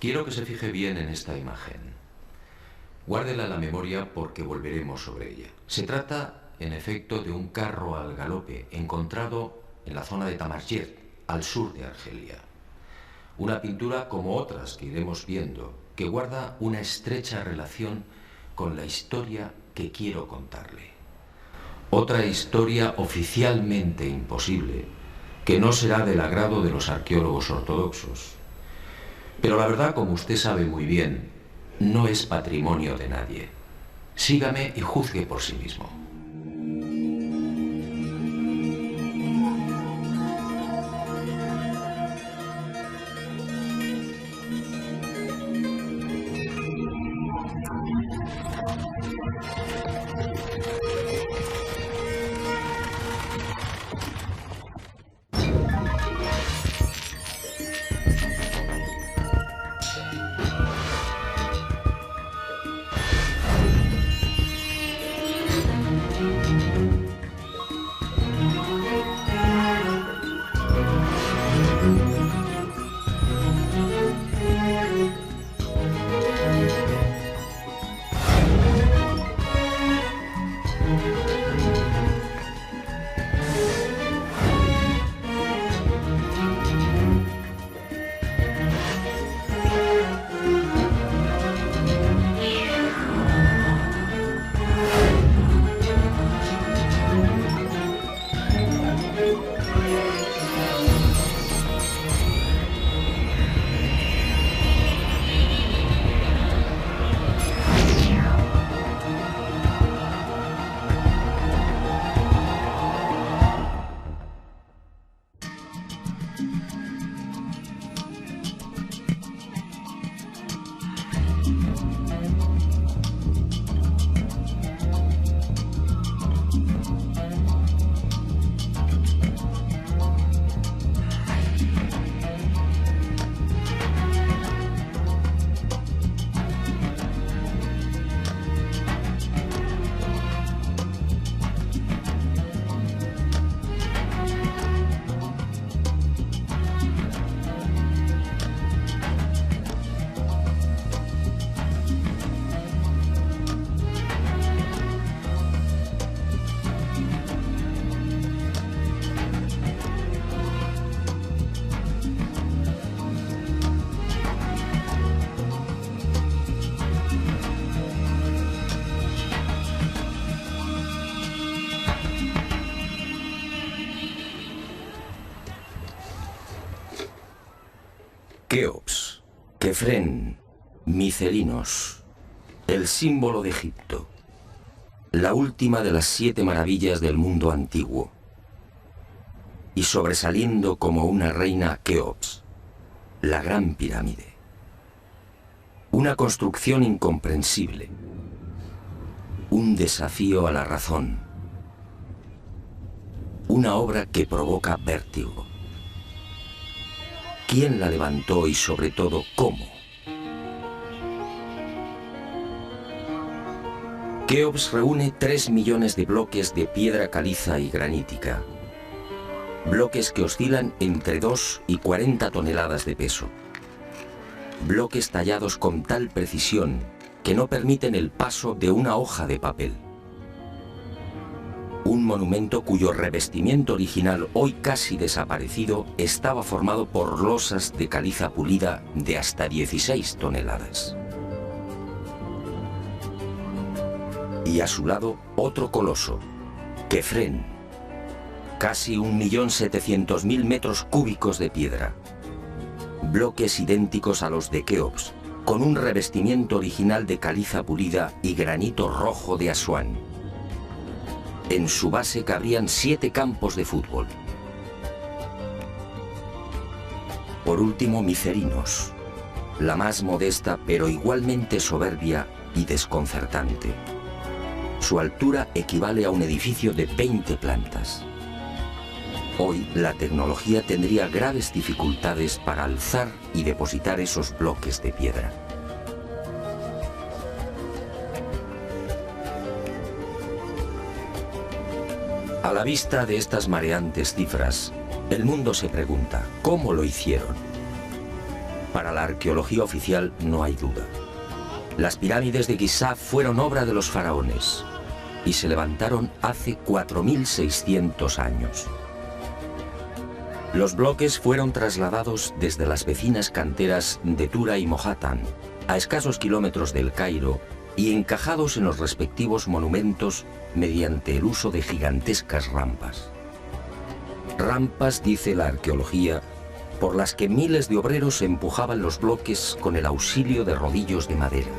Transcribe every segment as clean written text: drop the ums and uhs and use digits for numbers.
Quiero que se fije bien en esta imagen. Guárdela en la memoria porque volveremos sobre ella. Se trata, en efecto, de un carro al galope encontrado en la zona de Tamarjet, al sur de Argelia. Una pintura como otras que iremos viendo, que guarda una estrecha relación con la historia que quiero contarle. Otra historia oficialmente imposible, que no será del agrado de los arqueólogos ortodoxos. Pero la verdad, como usted sabe muy bien, no es patrimonio de nadie. Sígame y juzgue por sí mismo. Keops, Kefren, Micelinos, el símbolo de Egipto, la última de las 7 maravillas del mundo antiguo, y sobresaliendo como una reina Keops, la Gran Pirámide. Una construcción incomprensible, un desafío a la razón, una obra que provoca vértigo. ¿Quién la levantó y sobre todo cómo? Keops reúne 3 millones de bloques de piedra caliza y granítica. Bloques que oscilan entre 2 y 40 toneladas de peso. Bloques tallados con tal precisión que no permiten el paso de una hoja de papel. Un monumento cuyo revestimiento original, hoy casi desaparecido, estaba formado por losas de caliza pulida de hasta 16 toneladas. Y a su lado, otro coloso, Kefren, casi 1.700.000 metros cúbicos de piedra. Bloques idénticos a los de Keops, con un revestimiento original de caliza pulida y granito rojo de Asuán. En su base cabrían 7 campos de fútbol. Por último, Micerinos, la más modesta pero igualmente soberbia y desconcertante. Su altura equivale a un edificio de 20 plantas. Hoy la tecnología tendría graves dificultades para alzar y depositar esos bloques de piedra. A la vista de estas mareantes cifras, el mundo se pregunta, ¿cómo lo hicieron? Para la arqueología oficial no hay duda. Las pirámides de Giza fueron obra de los faraones y se levantaron hace 4.600 años. Los bloques fueron trasladados desde las vecinas canteras de Tura y Mohatan, a escasos kilómetros del Cairo, y encajados en los respectivos monumentos mediante el uso de gigantescas rampas. Rampas, dice la arqueología, por las que miles de obreros empujaban los bloques con el auxilio de rodillos de madera.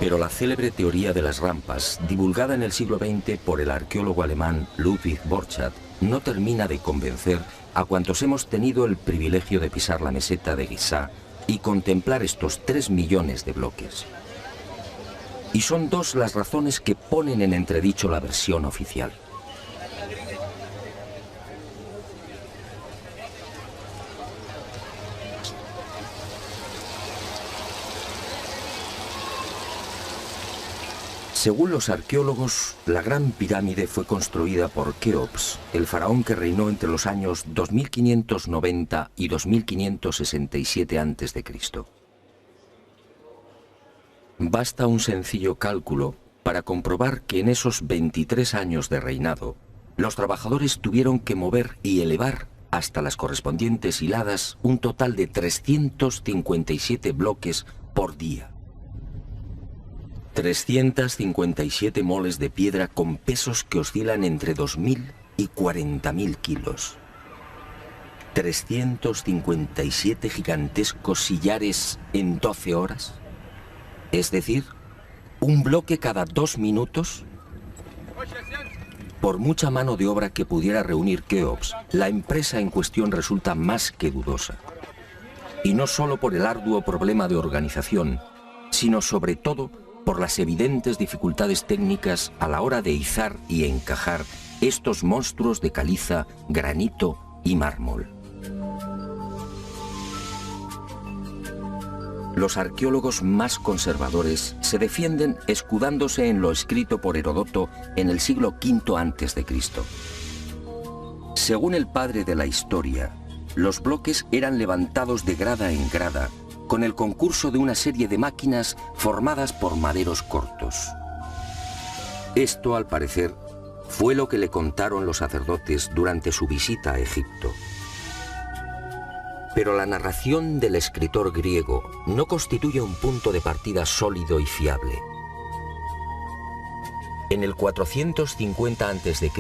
Pero la célebre teoría de las rampas, divulgada en el siglo XX por el arqueólogo alemán Ludwig Borchardt, no termina de convencer a cuantos hemos tenido el privilegio de pisar la meseta de Giza y contemplar estos 3 millones de bloques. Y son dos las razones que ponen en entredicho la versión oficial. Según los arqueólogos, la Gran Pirámide fue construida por Keops, el faraón que reinó entre los años 2590 y 2567 a.C. Basta un sencillo cálculo para comprobar que en esos 23 años de reinado, los trabajadores tuvieron que mover y elevar hasta las correspondientes hiladas un total de 357 bloques por día. 357 moles de piedra con pesos que oscilan entre 2.000 y 40.000 kilos. 357 gigantescos sillares en 12 horas. Es decir, un bloque cada 2 minutos. Por mucha mano de obra que pudiera reunir Keops, la empresa en cuestión resulta más que dudosa. Y no solo por el arduo problema de organización, sino sobre todo por las evidentes dificultades técnicas a la hora de izar y encajar estos monstruos de caliza, granito y mármol. Los arqueólogos más conservadores se defienden escudándose en lo escrito por Heródoto en el siglo V a.C. Según el padre de la historia, los bloques eran levantados de grada en grada con el concurso de una serie de máquinas formadas por maderos cortos. Esto, al parecer, fue lo que le contaron los sacerdotes durante su visita a Egipto. Pero la narración del escritor griego no constituye un punto de partida sólido y fiable. En el 450 a.C.,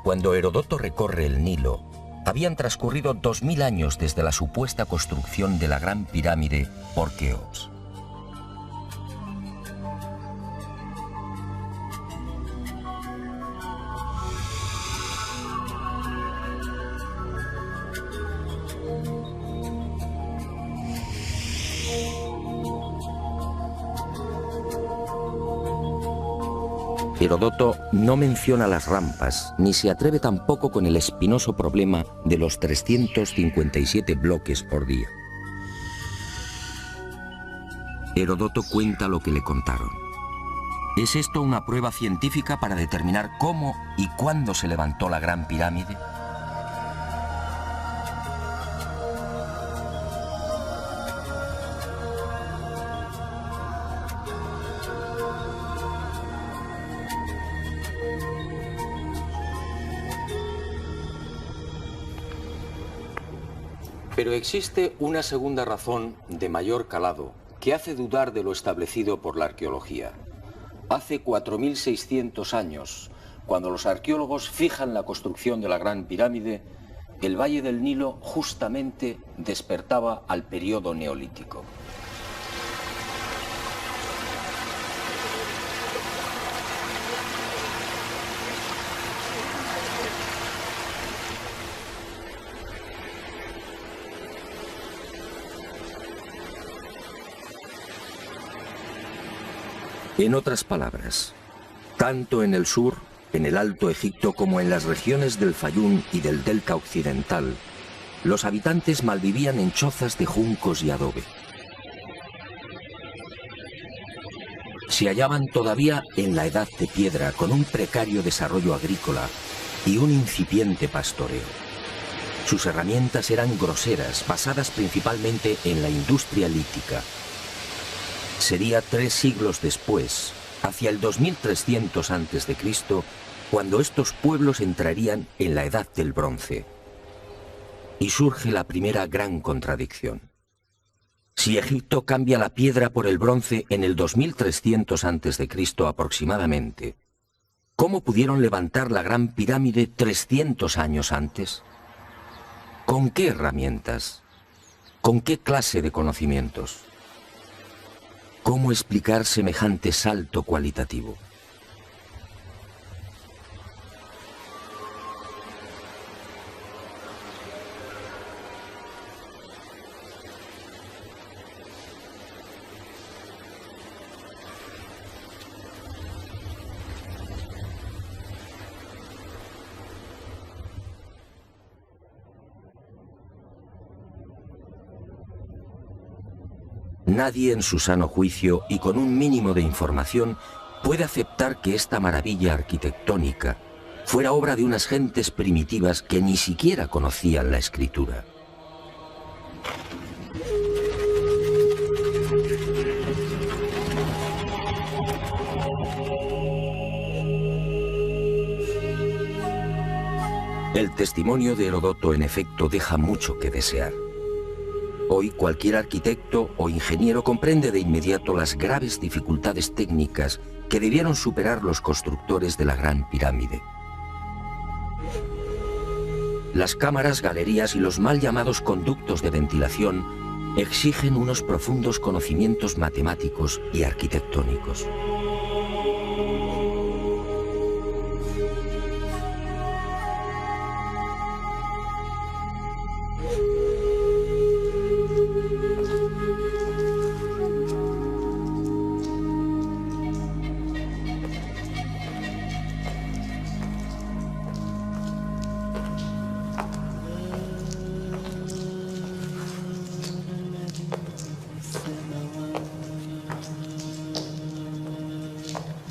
cuando Heródoto recorre el Nilo, habían transcurrido 2000 años desde la supuesta construcción de la Gran Pirámide por Keops. Heródoto no menciona las rampas, ni se atreve tampoco con el espinoso problema de los 357 bloques por día. Heródoto cuenta lo que le contaron. ¿Es esto una prueba científica para determinar cómo y cuándo se levantó la Gran Pirámide? Pero existe una segunda razón de mayor calado que hace dudar de lo establecido por la arqueología. Hace 4.600 años, cuando los arqueólogos fijan la construcción de la Gran Pirámide, el Valle del Nilo justamente despertaba al periodo neolítico. En otras palabras, tanto en el sur, en el Alto Egipto, como en las regiones del Fayum y del Delta Occidental, los habitantes malvivían en chozas de juncos y adobe. Se hallaban todavía en la Edad de Piedra, con un precario desarrollo agrícola y un incipiente pastoreo. Sus herramientas eran groseras, basadas principalmente en la industria lítica. Sería 3 siglos después, hacia el 2300 a.C., cuando estos pueblos entrarían en la Edad del Bronce. Y surge la primera gran contradicción. Si Egipto cambia la piedra por el bronce en el 2300 a.C. aproximadamente, ¿cómo pudieron levantar la Gran Pirámide 300 años antes? ¿Con qué herramientas? ¿Con qué clase de conocimientos? ¿Cómo explicar semejante salto cualitativo? Nadie en su sano juicio y con un mínimo de información puede aceptar que esta maravilla arquitectónica fuera obra de unas gentes primitivas que ni siquiera conocían la escritura. El testimonio de Heródoto, en efecto, deja mucho que desear. Hoy cualquier arquitecto o ingeniero comprende de inmediato las graves dificultades técnicas que debieron superar los constructores de la Gran Pirámide. Las cámaras, galerías y los mal llamados conductos de ventilación exigen unos profundos conocimientos matemáticos y arquitectónicos.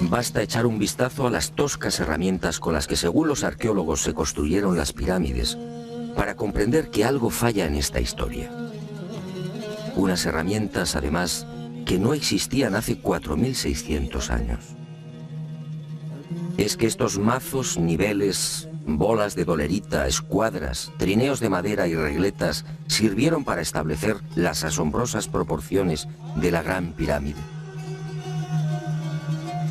Basta echar un vistazo a las toscas herramientas con las que, según los arqueólogos, se construyeron las pirámides para comprender que algo falla en esta historia. Unas herramientas, además, que no existían hace 4600 años. Es que estos mazos, niveles, bolas de dolerita, escuadras, trineos de madera y regletas sirvieron para establecer las asombrosas proporciones de la Gran Pirámide.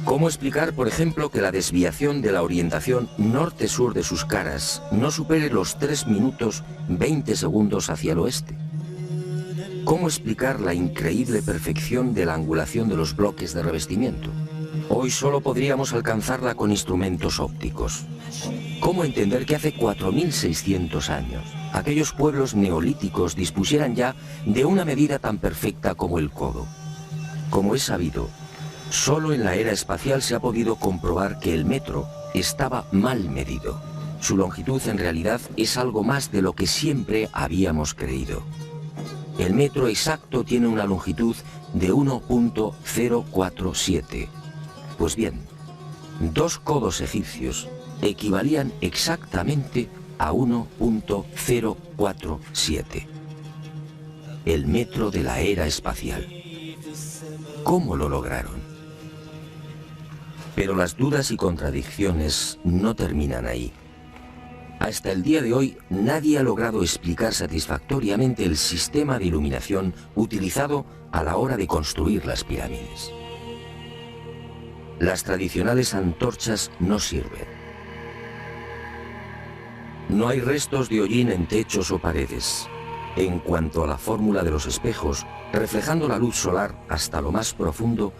¿Cómo explicar, por ejemplo, que la desviación de la orientación norte-sur de sus caras no supere los 3 minutos 20 segundos hacia el oeste? ¿Cómo explicar la increíble perfección de la angulación de los bloques de revestimiento? Hoy solo podríamos alcanzarla con instrumentos ópticos. ¿Cómo entender que hace 4600 años aquellos pueblos neolíticos dispusieran ya de una medida tan perfecta como el codo? Como es sabido, solo en la era espacial se ha podido comprobar que el metro estaba mal medido. Su longitud en realidad es algo más de lo que siempre habíamos creído. El metro exacto tiene una longitud de 1.047. Pues bien, 2 codos egipcios equivalían exactamente a 1.047. El metro de la era espacial. ¿Cómo lo lograron? Pero las dudas y contradicciones no terminan ahí. Hasta el día de hoy, nadie ha logrado explicar satisfactoriamente el sistema de iluminación utilizado a la hora de construir las pirámides. Las tradicionales antorchas no sirven. No hay restos de hollín en techos o paredes. En cuanto a la fórmula de los espejos, reflejando la luz solar hasta lo más profundo,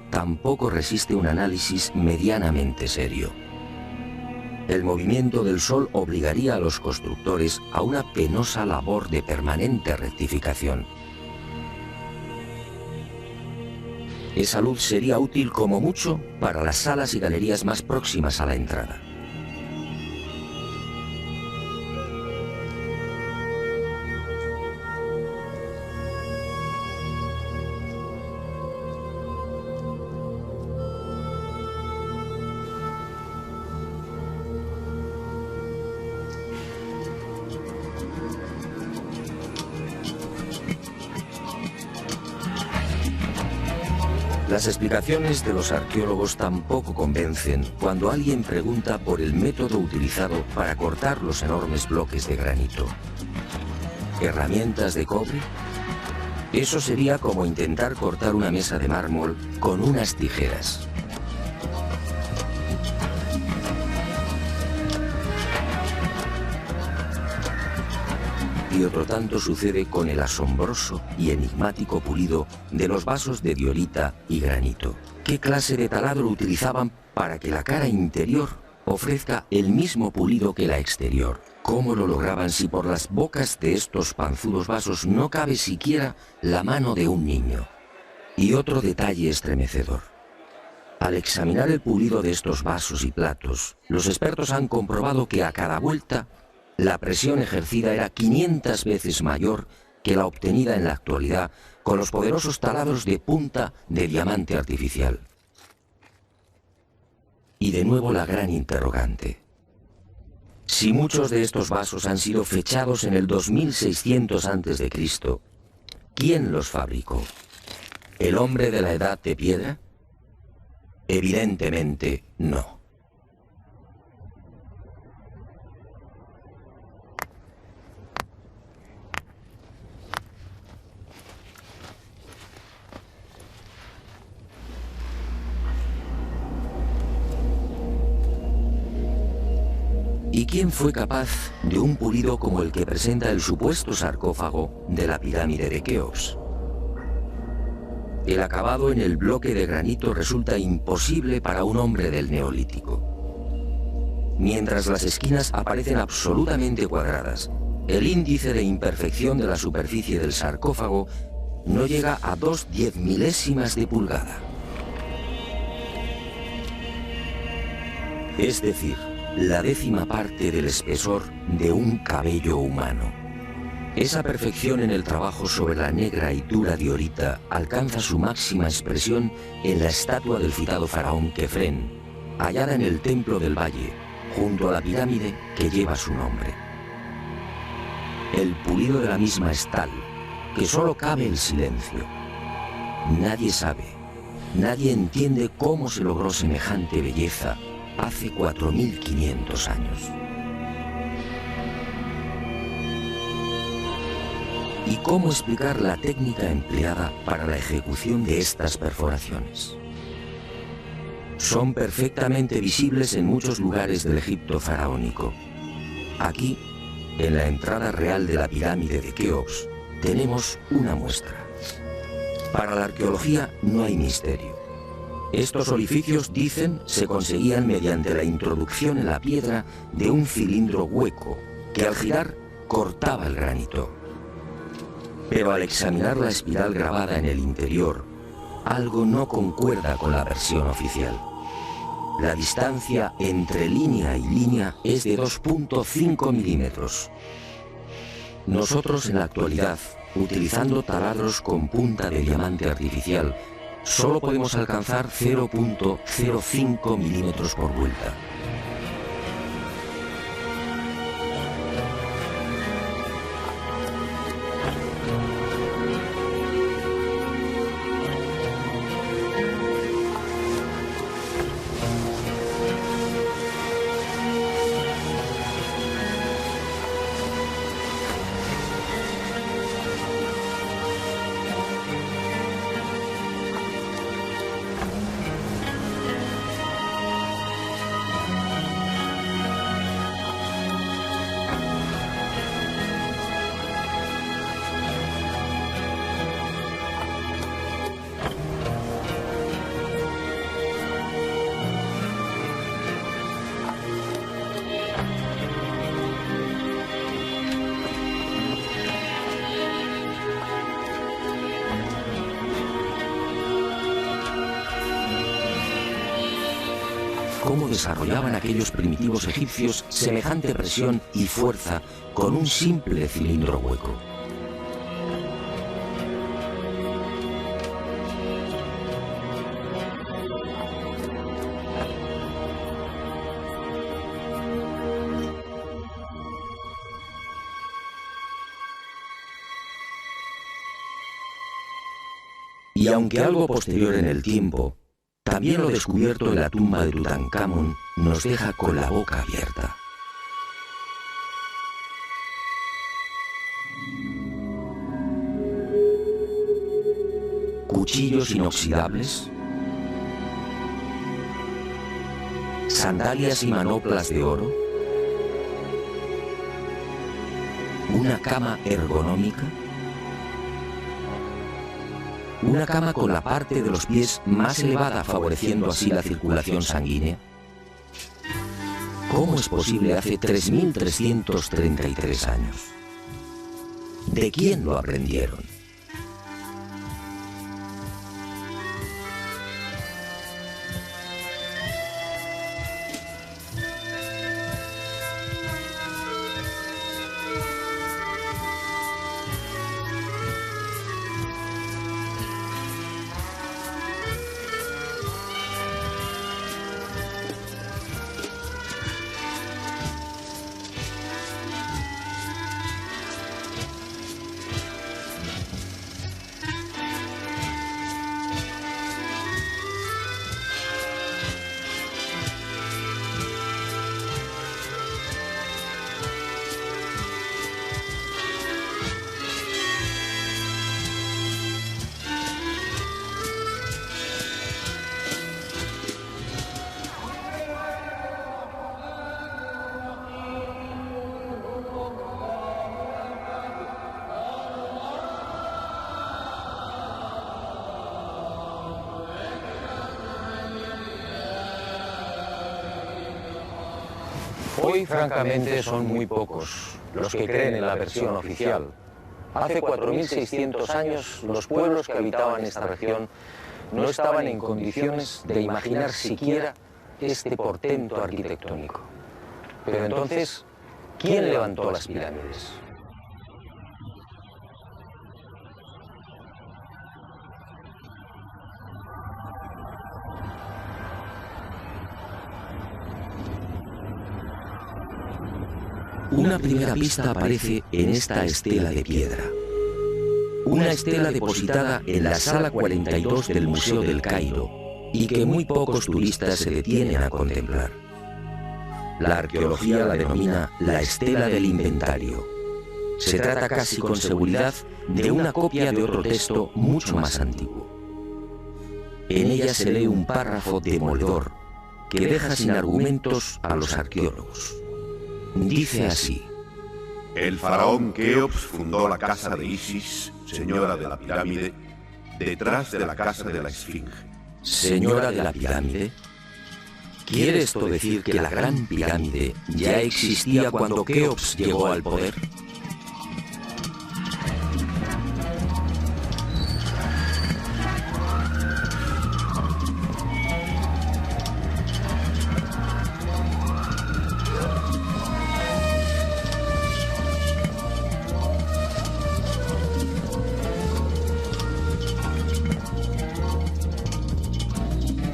tampoco resiste un análisis medianamente serio. El movimiento del Sol obligaría a los constructores a una penosa labor de permanente rectificación. Esa luz sería útil como mucho para las salas y galerías más próximas a la entrada. Las explicaciones de los arqueólogos tampoco convencen cuando alguien pregunta por el método utilizado para cortar los enormes bloques de granito. ¿Herramientas de cobre? Eso sería como intentar cortar una mesa de mármol con unas tijeras. Y otro tanto sucede con el asombroso y enigmático pulido de los vasos de diorita y granito. ¿Qué clase de taladro utilizaban para que la cara interior ofrezca el mismo pulido que la exterior? ¿Cómo lo lograban si por las bocas de estos panzudos vasos no cabe siquiera la mano de un niño? Y otro detalle estremecedor. Al examinar el pulido de estos vasos y platos, los expertos han comprobado que a cada vuelta la presión ejercida era 500 veces mayor que la obtenida en la actualidad con los poderosos taladros de punta de diamante artificial. Y de nuevo la gran interrogante. Si muchos de estos vasos han sido fechados en el 2600 a.C., ¿quién los fabricó? ¿El hombre de la Edad de Piedra? Evidentemente no. ¿Y quién fue capaz de un pulido como el que presenta el supuesto sarcófago de la pirámide de Keops? El acabado en el bloque de granito resulta imposible para un hombre del Neolítico. Mientras las esquinas aparecen absolutamente cuadradas, el índice de imperfección de la superficie del sarcófago no llega a 2/10 de pulgada. Es decir, la 10ª parte del espesor de un cabello humano. Esa perfección en el trabajo sobre la negra y dura diorita alcanza su máxima expresión en la estatua del citado faraón Kefren, hallada en el Templo del Valle, junto a la pirámide que lleva su nombre. El pulido de la misma es tal que solo cabe el silencio. Nadie sabe, nadie entiende cómo se logró semejante belleza hace 4500 años. ¿Y cómo explicar la técnica empleada para la ejecución de estas perforaciones? Son perfectamente visibles en muchos lugares del Egipto faraónico. Aquí, en la entrada real de la pirámide de Keops, tenemos una muestra. Para la arqueología no hay misterio. Estos orificios, dicen, se conseguían mediante la introducción en la piedra de un cilindro hueco que al girar cortaba el granito. Pero al examinar la espiral grabada en el interior, algo no concuerda con la versión oficial. La distancia entre línea y línea es de 2.5 milímetros. Nosotros en la actualidad, utilizando taladros con punta de diamante artificial, solo podemos alcanzar 0.05 milímetros por vuelta. desarrollaban aquellos primitivos egipcios semejante presión y fuerza con un simple cilindro hueco. Y aunque algo posterior en el tiempo, también lo descubierto en la tumba de Tutankamón nos deja con la boca abierta. Cuchillos inoxidables, sandalias y manoplas de oro, una cama ergonómica, una cama con la parte de los pies más elevada, favoreciendo así la circulación sanguínea. ¿Cómo es posible hace 3.333 años? ¿De quién lo aprendieron? Hoy, francamente, son muy pocos los que creen en la versión oficial. Hace 4.600 años, los pueblos que habitaban esta región no estaban en condiciones de imaginar siquiera este portento arquitectónico. Pero entonces, ¿quién levantó las pirámides? Una primera pista aparece en esta estela de piedra. Una estela depositada en la sala 42 del Museo del Cairo y que muy pocos turistas se detienen a contemplar. La arqueología la denomina la estela del inventario. Se trata casi con seguridad de una copia de otro texto mucho más antiguo. En ella se lee un párrafo demoledor que deja sin argumentos a los arqueólogos. Dice así: el faraón Keops fundó la casa de Isis, señora de la pirámide, detrás de la casa de la Esfinge. ¿Señora de la pirámide? ¿Quiere esto decir que la gran pirámide ya existía cuando Keops llegó al poder?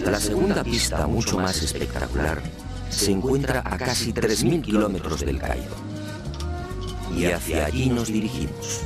La segunda pista, mucho más espectacular, se encuentra a casi 3.000 kilómetros del Cairo. Y hacia allí nos dirigimos.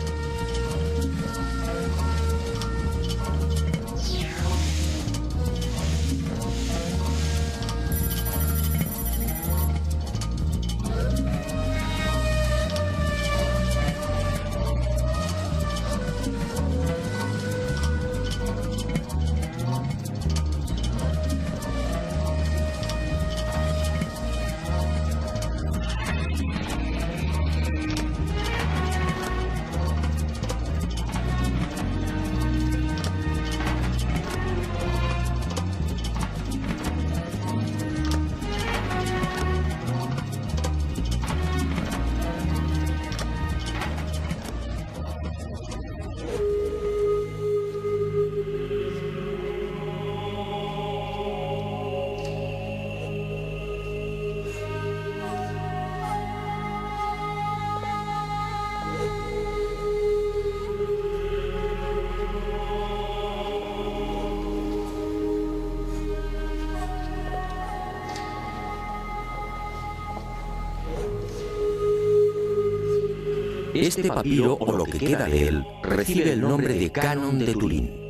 Este papiro, o lo que queda de él, recibe el nombre de Canon de Turín.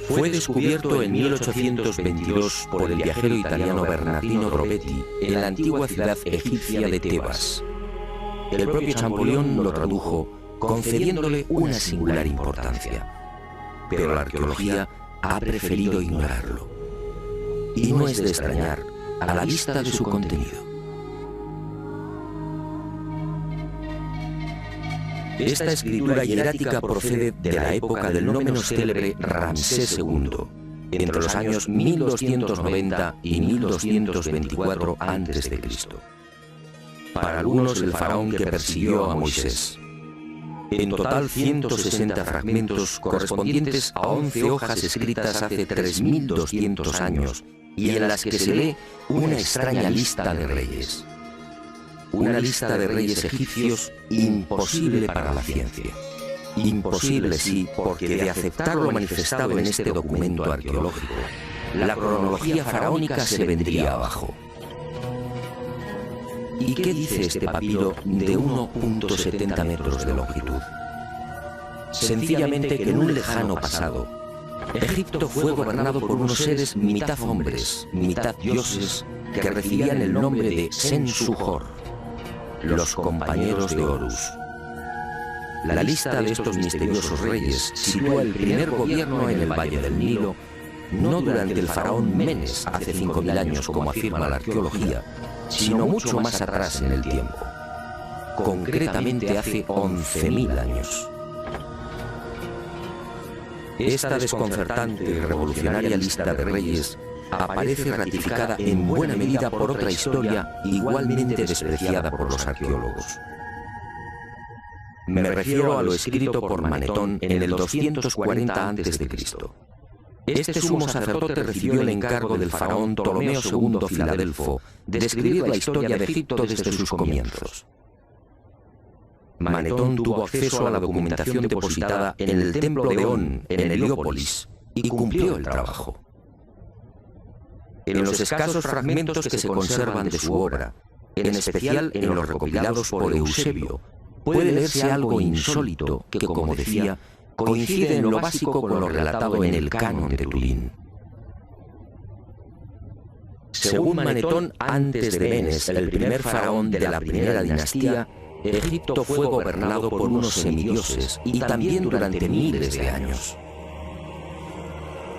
Fue descubierto en 1822 por el viajero italiano Bernardino Drobetti en la antigua ciudad egipcia de Tebas. El propio Champollion lo tradujo, concediéndole una singular importancia. Pero la arqueología ha preferido ignorarlo. Y no es de extrañar a la vista de su contenido. Esta escritura hierática procede de la época del no menos célebre Ramsés II, entre los años 1290 y 1224 a.C. Para algunos, el faraón que persiguió a Moisés. En total, 160 fragmentos correspondientes a 11 hojas escritas hace 3200 años y en las que se lee una extraña lista de reyes. Una lista de reyes egipcios imposible para la ciencia. Imposible, sí, porque de aceptar lo manifestado en este documento arqueológico, la cronología faraónica se vendría abajo. ¿Y qué dice este papiro de 1,70 metros de longitud? Sencillamente que en un lejano pasado, Egipto fue gobernado por unos seres mitad hombres, mitad dioses, que recibían el nombre de Sensuhor, los compañeros de Horus. La lista de estos misteriosos reyes sitúa el primer gobierno en el Valle del Nilo, no durante el faraón Menes hace 5000 años, como afirma la arqueología, sino mucho más atrás en el tiempo, concretamente hace 11.000 años. Esta desconcertante y revolucionaria lista de reyes aparece ratificada en buena medida por otra historia igualmente despreciada por los arqueólogos. Me refiero a lo escrito por Manetón en el 240 a.C. Este sumo sacerdote recibió el encargo del faraón Ptolomeo II Filadelfo de escribir la historia de Egipto desde sus comienzos. Manetón tuvo acceso a la documentación depositada en el templo de On, en Heliópolis, y cumplió el trabajo. En los escasos fragmentos que se conservan de su obra, en especial en los recopilados por Eusebio, puede leerse algo insólito que, como decía, coincide en lo básico con lo relatado en el Canon de Turín. Según Manetón, antes de Menes, el primer faraón de la primera dinastía, Egipto fue gobernado por unos semidioses y también durante miles de años.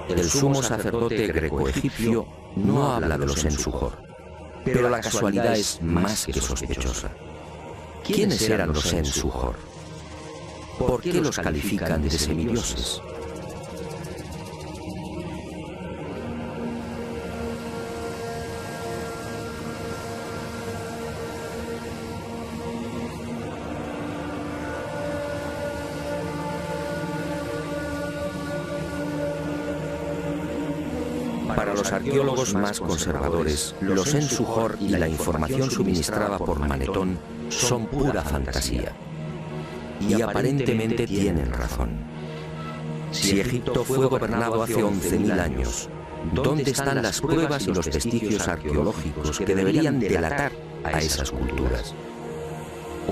El sumo sacerdote greco-egipcio no habla de los Sensuhor, pero la casualidad es más que sospechosa. ¿Quiénes eran los Sensuhor? ¿Por qué los califican de semidioses? Para los arqueólogos más conservadores, los Sensuhor y la información suministrada por Manetón son pura fantasía. Y aparentemente tienen razón. Si Egipto fue gobernado hace 11.000 años, ¿dónde están las pruebas y los vestigios arqueológicos que deberían delatar a esas culturas?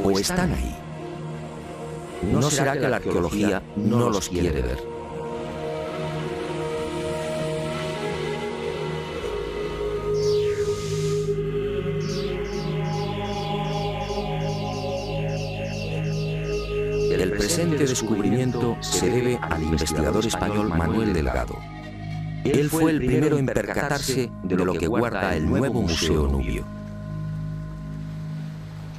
¿O están ahí? ¿No será que la arqueología no los quiere ver? El presente descubrimiento se debe al investigador español Manuel Delgado. Él fue el primero en percatarse de lo que guarda el nuevo Museo Nubio.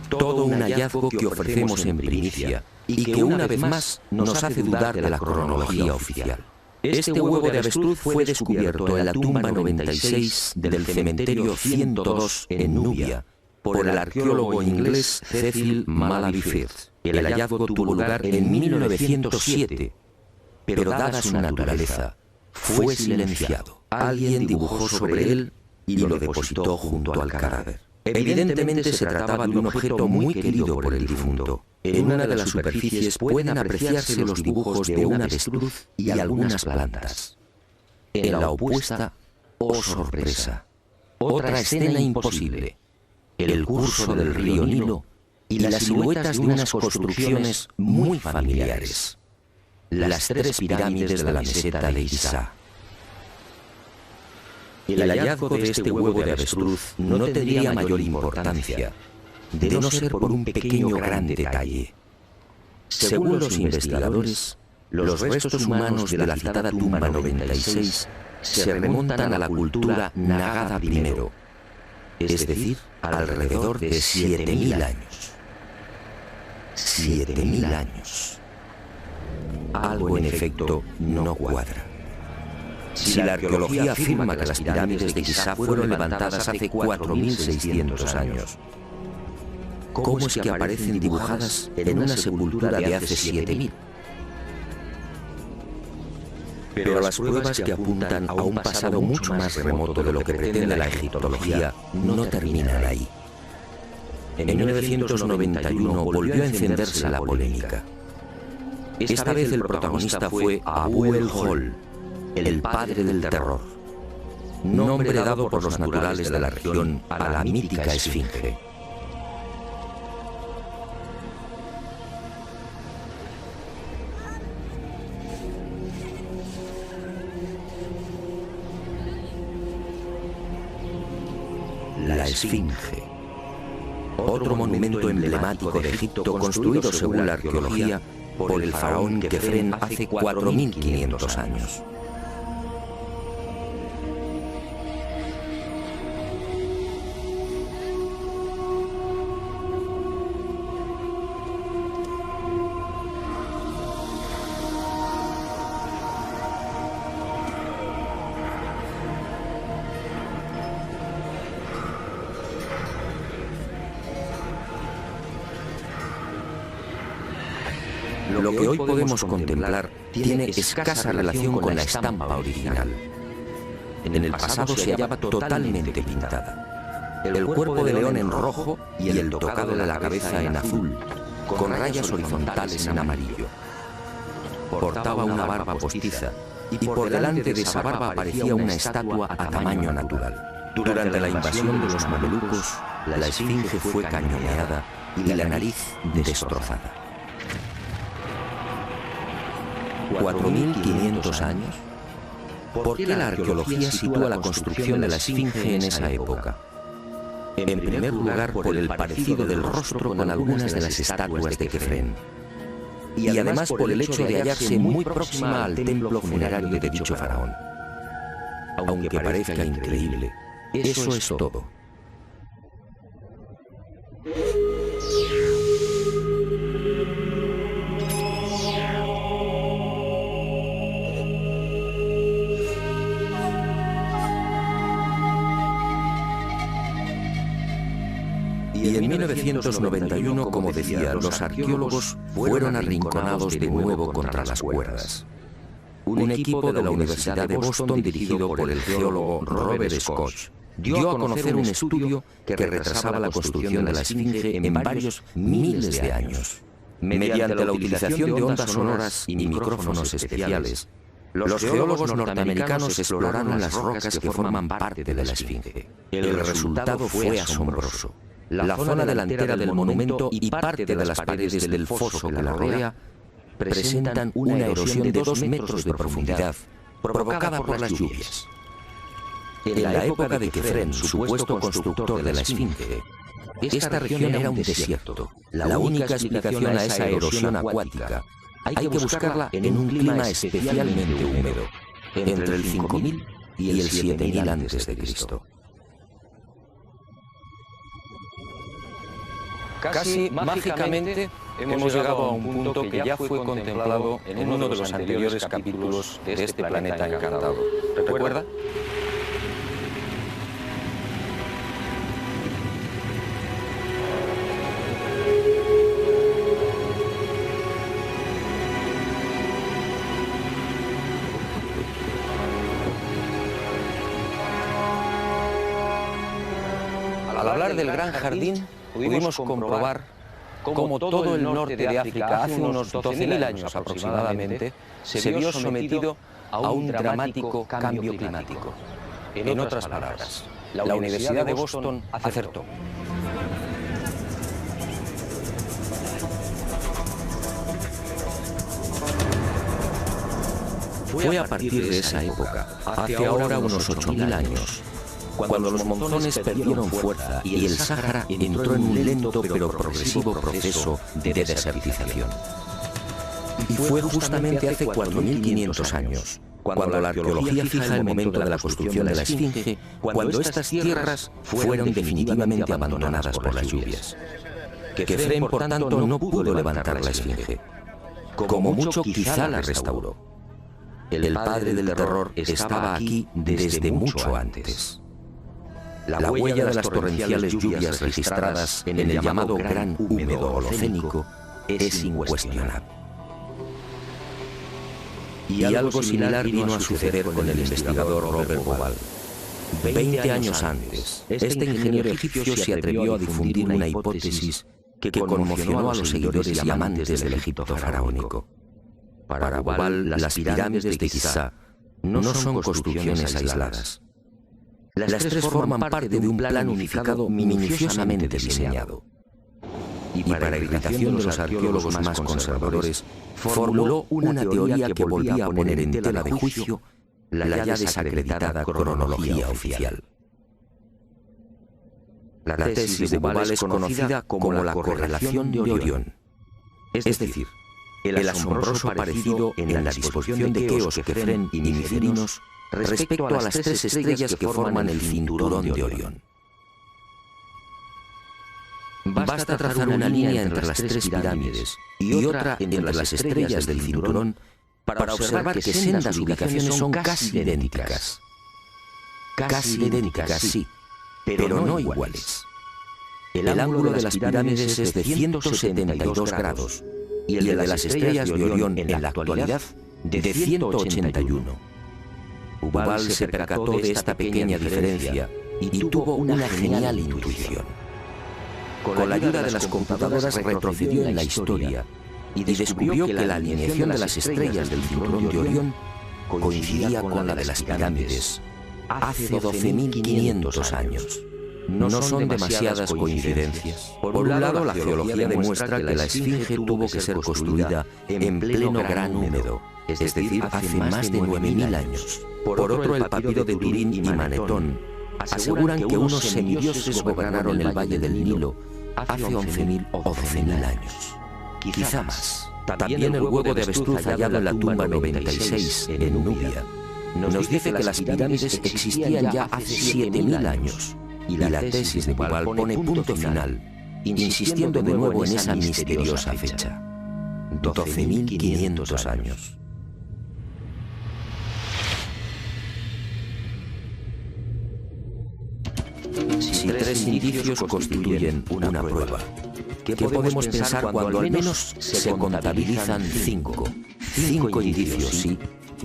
Todo un hallazgo que ofrecemos en primicia y que una vez más nos hace dudar de la cronología oficial. Este huevo de avestruz fue descubierto en la tumba 96 del cementerio 102 en Nubia por el arqueólogo inglés Cecil Malaby Firth. El hallazgo tuvo lugar en 1907, pero dada su naturaleza, fue silenciado. Alguien dibujó sobre él y lo depositó junto al cadáver. Evidentemente se trataba de un objeto muy querido por el difunto. En una de las superficies pueden apreciarse los dibujos de un avestruz y algunas plantas. En la opuesta, oh sorpresa, otra escena imposible: el curso del río Nilo y las siluetas de unas construcciones muy familiares. Las 3 pirámides de la meseta de Giza. El hallazgo de este huevo de avestruz no tendría mayor importancia, de no ser por un pequeño gran detalle. Según los investigadores, los restos humanos de la citada tumba 96 se remontan a la cultura Nagada I, es decir, alrededor de 7.000 años. 7.000 años. Algo en efecto no cuadra. Si la arqueología afirma que las pirámides de Giza fueron levantadas hace 4.600 años, ¿cómo es que aparecen dibujadas en una sepultura de hace 7.000? Pero las pruebas que apuntan a un pasado mucho más remoto de lo que pretende la egiptología no terminan ahí. En 1991 volvió a encenderse la polémica. Esta vez el protagonista fue Abu el-Hol, el padre del terror, nombre dado por los naturales de la región a la mítica esfinge. La esfinge, otro monumento emblemático de Egipto construido según la arqueología por el faraón Kefren hace 4.500 años. Lo que hoy podemos contemplar tiene escasa relación con la estampa original. En el pasado se hallaba totalmente pintada. El cuerpo de león en rojo y el tocado de la cabeza en azul, con rayas horizontales en amarillo. Portaba una barba postiza y por delante de esa barba aparecía una estatua a tamaño natural. Durante la invasión de los mamelucos, la esfinge fue cañoneada y la nariz destrozada. 4.500 años. ¿Por qué la arqueología sitúa la construcción de la esfinge en esa época? En primer lugar, por el parecido del rostro con algunas de las estatuas de Kefren. Y además por el hecho de hallarse muy próxima al templo funerario de dicho faraón. Aunque parezca increíble, eso es todo. Y en 1991, como decía, los arqueólogos fueron arrinconados de nuevo contra las cuerdas. Un equipo de la Universidad de Boston, dirigido por el geólogo Robert Scott, dio a conocer un estudio que retrasaba la construcción de la esfinge en varios miles de años. Mediante la utilización de ondas sonoras y micrófonos especiales, los geólogos norteamericanos exploraron las rocas que forman parte de la esfinge. El resultado fue asombroso. La zona delantera del monumento y parte de las paredes del foso que la rodea presentan una erosión de 2 metros de profundidad provocada por las lluvias. En la época de Kefren, supuesto constructor de la esfinge, esta región era un desierto. La única explicación a esa erosión acuática hay que buscarla en un clima especialmente húmedo, entre el 5000 y el 7000 a.C. Casi mágicamente hemos llegado a un punto que ya fue contemplado en uno de los anteriores capítulos de este planeta encantado. ¿Recuerda? Al hablar del Gran Jardín, pudimos comprobar cómo todo el norte de África hace unos 12.000 años aproximadamente se vio sometido a un dramático cambio climático. En otras palabras, la Universidad de Boston acertó. Fue a partir de esa época, hace ahora unos 8.000 años, cuando los monzones perdieron fuerza y el Sáhara entró en un lento pero progresivo proceso de desertización. Y fue justamente hace 4.500 años, cuando la arqueología fija el momento de la construcción de la Esfinge, cuando estas tierras fueron definitivamente abandonadas por las lluvias. Kefren, por tanto, no pudo levantar la Esfinge. Como mucho, quizá la restauró. El padre del terror estaba aquí desde mucho antes. La huella de las torrenciales lluvias registradas en el llamado Gran Húmedo Holocénico es incuestionable. Y algo similar vino a suceder con el investigador Robert Bauval. 20 años antes, este ingeniero egipcio se atrevió a difundir una hipótesis que conmocionó a los seguidores y amantes del Egipto faraónico. Para Bauval, las pirámides de Giza no son construcciones aisladas. Las tres forman parte de un plan unificado minuciosamente diseñado. Y para irritación de los arqueólogos más conservadores, formuló una teoría que volvía a poner en tela de juicio la ya desacreditada cronología oficial. La tesis de Bauval es conocida como la correlación de Orión, es decir, el asombroso parecido en la disposición de Keos, Kefren y Micerinos respecto a las tres estrellas que forman el cinturón de Orión. Basta trazar una línea entre las tres pirámides y otra entre las estrellas del cinturón para observar que sendas ubicaciones son casi idénticas. Casi idénticas, sí, pero no iguales. El ángulo de las pirámides es de 172 grados y el de las estrellas de Orión en la actualidad de 181. Bauval se percató de esta pequeña diferencia y tuvo una genial intuición. Con la ayuda de las computadoras retrocedió en la historia y descubrió que la alineación de las estrellas del cinturón de Orión coincidía con la de las pirámides hace 12.500 años. No son demasiadas coincidencias. Por un lado, la geología demuestra que la Esfinge tuvo que ser construida en pleno Gran Húmedo, es decir, hace más de 9.000 años. Por otro, el papiro de Turín y Manetón aseguran que unos semidioses gobernaron el Valle del Nilo hace 11.000 o 12.000 años. Quizá más. También el huevo de avestruz hallado en la tumba 96 en Nubia nos dice que las pirámides existían ya hace 7.000 años. Y la tesis de Bauval pone punto final, insistiendo de nuevo en esa misteriosa fecha. 12.500 años. Si tres indicios constituyen una prueba, ¿qué podemos pensar cuando al menos se contabilizan 5? 5 indicios, sí,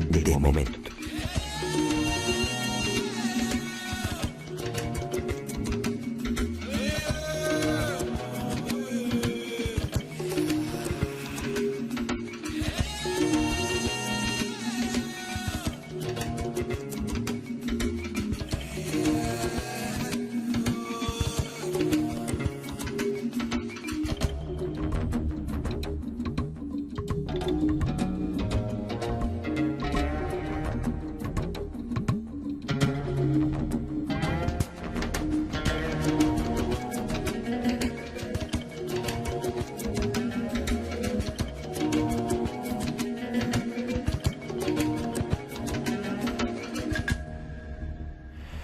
de momento.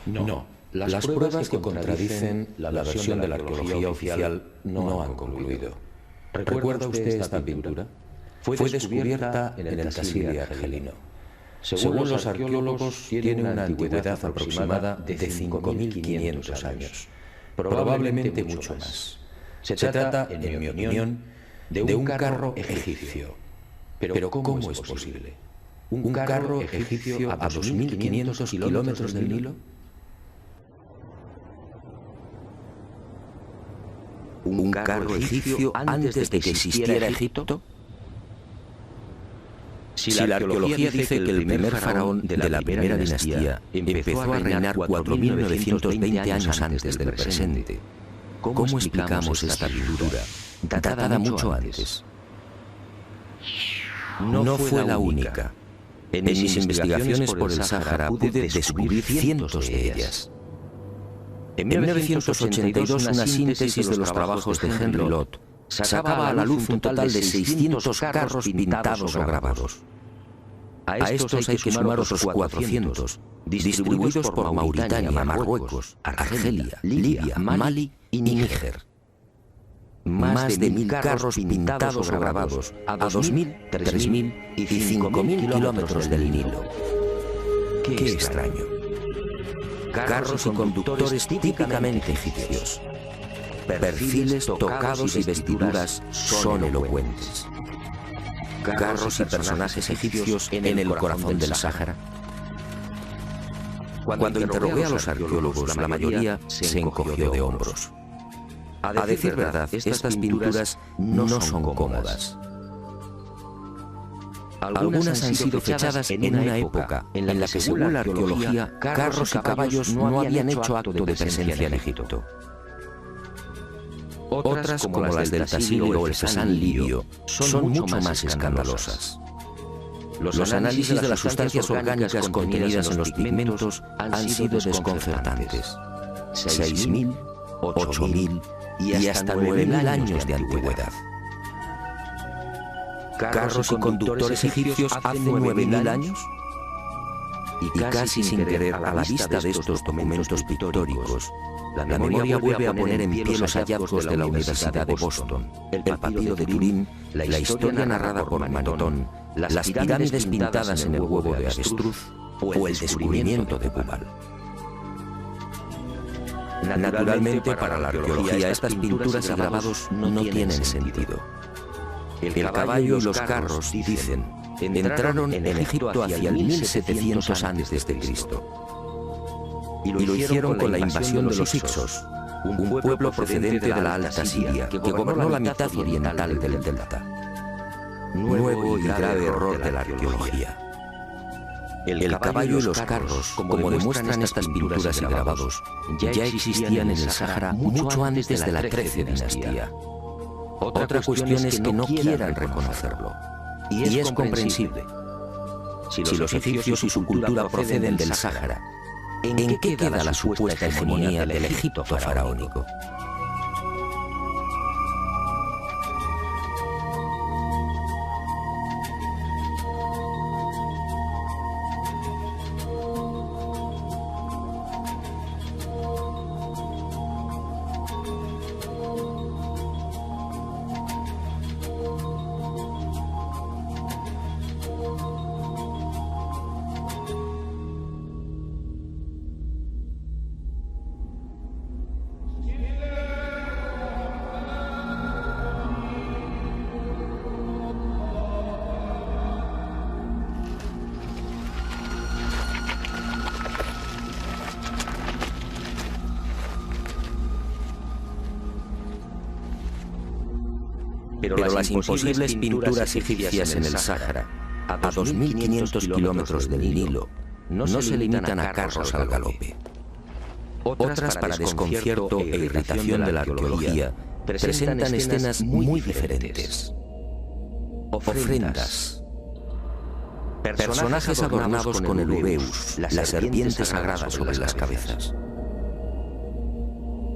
No, las pruebas que contradicen la versión de la arqueología oficial no han concluido. ¿Recuerda usted esta pintura? Fue descubierta en el Tassili argelino. Según los arqueólogos, tiene una antigüedad aproximada de 5.500 años, probablemente mucho más. Se trata, en mi opinión, de un carro egipcio. Pero ¿cómo es posible? ¿Un carro egipcio a 2.500 kilómetros del Nilo? ¿Un carro egipcio antes de que existiera Egipto? Si la arqueología dice que el primer faraón de la primera dinastía empezó a reinar 4.920 años antes del presente, ¿cómo explicamos esta pintura, datada mucho antes? No fue la única. En mis investigaciones por el Sáhara pude descubrir cientos de ellas. En 1982, una síntesis de los trabajos de Henry Lott sacaba a la luz un total de 600 carros pintados o grabados. A estos hay que sumar otros 400, distribuidos por Mauritania, Marruecos, Argelia, Libia, Mali y Níger. Más de 1000 carros pintados o grabados a 2000, 3000 y 5000 kilómetros del Nilo. ¡Qué extraño! Carros y conductores típicamente egipcios. Perfiles, tocados y vestiduras son elocuentes. Carros y personajes egipcios en el corazón del Sáhara. Cuando interrogué a los arqueólogos, la mayoría se encogió de hombros. A decir verdad, estas pinturas no son cómodas. Algunas han sido fechadas en una época en la que, según la arqueología, carros y caballos no habían hecho acto de presencia en Egipto. Otras, como las del Tassili o el Cézanne libio, son mucho más escandalosas. Los análisis de las sustancias orgánicas contenidas en los pigmentos han sido desconcertantes. 6.000, 8.000 y hasta 9.000 años de antigüedad. ¿Carros y conductores egipcios hace 9.000 años? Y casi sin querer, a la vista de estos documentos pictóricos, la memoria vuelve a poner en pie los hallazgos de la Universidad de Boston, el papiro de Turín, la historia narrada por Manetón, las pirámides pintadas en el huevo de avestruz o el descubrimiento de Kubal. Naturalmente, para la arqueología, estas pinturas y grabados no tienen sentido. El caballo y los carros, dicen, entraron en Egipto hacia el 1700 a.C. Y lo hicieron con la invasión de los Hicsos, un pueblo procedente de la Alta Siria, que gobernó la mitad oriental del delta. Nuevo y grave error de la arqueología. El caballo y los carros, como demuestran estas pinturas y grabados, ya existían en el Sáhara mucho antes de la 13 dinastía. Otra cuestión es que no quieran reconocerlo. Y es comprensible. Si los egipcios y su cultura proceden del Sáhara, ¿en qué queda la supuesta hegemonía del Egipto faraónico? Pero las imposibles pinturas egipcias en el Sáhara, a 2.500 kilómetros del Nilo, no se limitan a carros al galope. Otras, para desconcierto e irritación de la arqueología, presentan escenas muy diferentes. Ofrendas. Personajes adornados con el ubeus, la serpiente sagrada sobre las cabezas.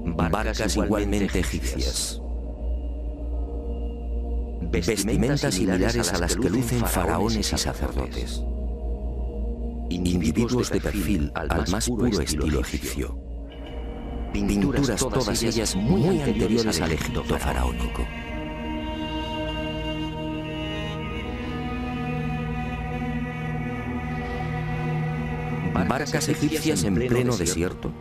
Barcas igualmente egipcias. Vestimentas similares a las que lucen faraones y sacerdotes. Individuos de perfil al más puro estilo egipcio. Pinturas todas ellas muy anteriores al Egipto faraónico. Barcas egipcias en pleno desierto.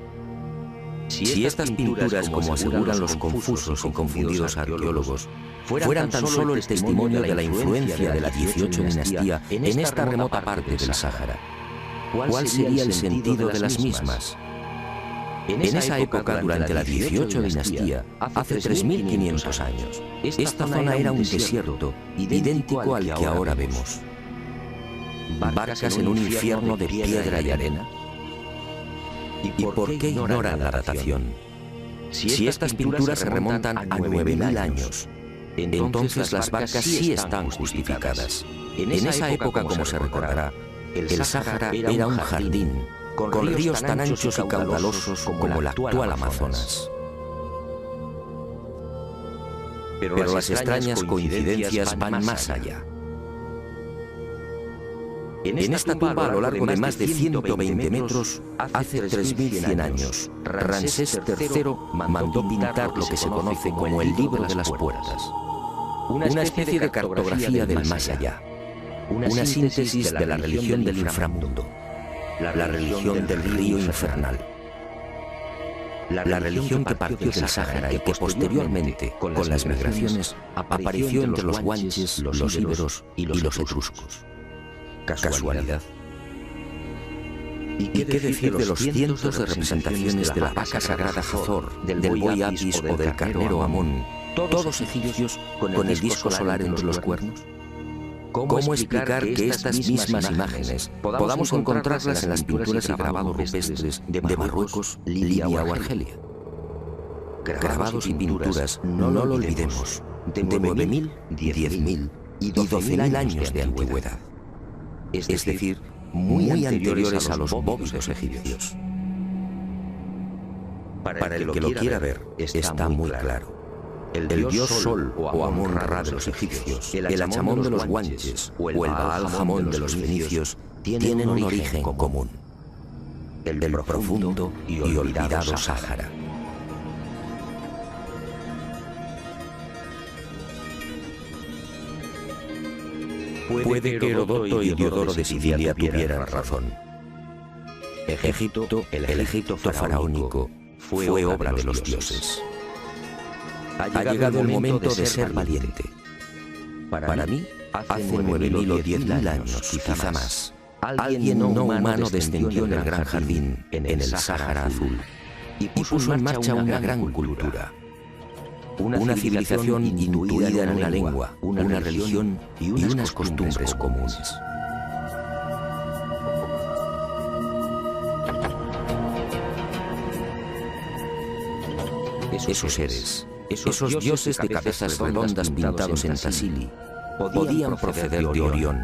Si estas pinturas, como aseguran los confusos y confundidos arqueólogos, fueran tan solo el testimonio de la influencia de la 18 dinastía en esta remota parte del Sáhara, ¿cuál sería el sentido de las mismas? En esa época, durante la 18 dinastía, hace 3.500 años, esta zona era un desierto idéntico al que ahora vemos. Barcas en un infierno de piedra y arena. ¿Y por qué ignoran la datación? Si estas pinturas se remontan a 9.000 años, entonces las barcas sí están justificadas. En esa época, como se recordará, El Sáhara era un jardín, con ríos tan anchos y caudalosos como el actual Amazonas. Pero las extrañas coincidencias van más allá. En esta tumba, a lo largo de más de 120 metros, hace 3.100 años, Ramsés III mandó pintar lo que se conoce como el Libro de las Puertas, una especie de cartografía del más allá, una síntesis de la religión del inframundo, la religión del río infernal, la religión que partió del Sáhara y que posteriormente, con las migraciones, apareció entre los guanches, los íberos y los etruscos. ¿Casualidad? ¿Y qué decir de los cientos de representaciones de la vaca sagrada Hathor, del buey Apis o del carnero Amón, todos egipcios con el disco solar entre los cuernos? ¿Cómo explicar que estas mismas imágenes podamos encontrarlas en las pinturas y grabados rupestres de Marruecos, Libia o Argelia? Grabados y pinturas, no lo olvidemos, de 9.000, 10.000 y 12.000 años de antigüedad. Es decir, muy anteriores a los bóvidos egipcios. Para el que lo quiera ver, está muy claro. El dios Sol o Amón-Ra de los egipcios, el Achamón de los guanches o el Baal-Jamón de los fenicios tienen un origen común: el profundo y olvidado Sáhara. Puede que Heródoto y Diodoro de Sicilia tuvieran razón. Egipto, el Egipto faraónico, fue obra de los dioses. Ha llegado el momento de ser valiente. Para mí, hace 9.000 o 10.000 años, quizá más, alguien no humano descendió en el gran jardín, en el Sáhara azul, y puso en marcha una gran cultura. Una civilización intuida en una lengua, una religión y unas costumbres comunes. Esos seres, esos dioses de cabezas redondas pintados en Tassili, podían proceder de Orión.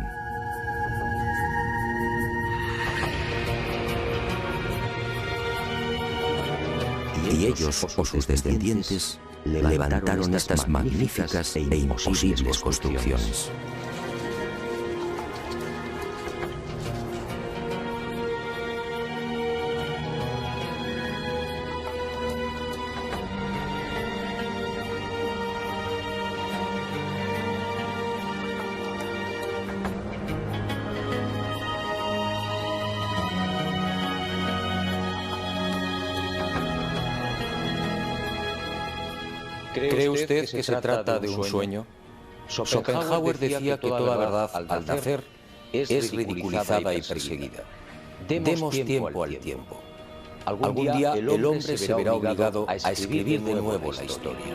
Y ellos, o sus descendientes, levantaron estas magníficas e imposibles construcciones. ¿Cree usted que se trata de un sueño? Schopenhauer decía que toda verdad, al nacer, es ridiculizada y perseguida. Demos tiempo al tiempo. Algún día el hombre se verá obligado a escribir de nuevo la historia.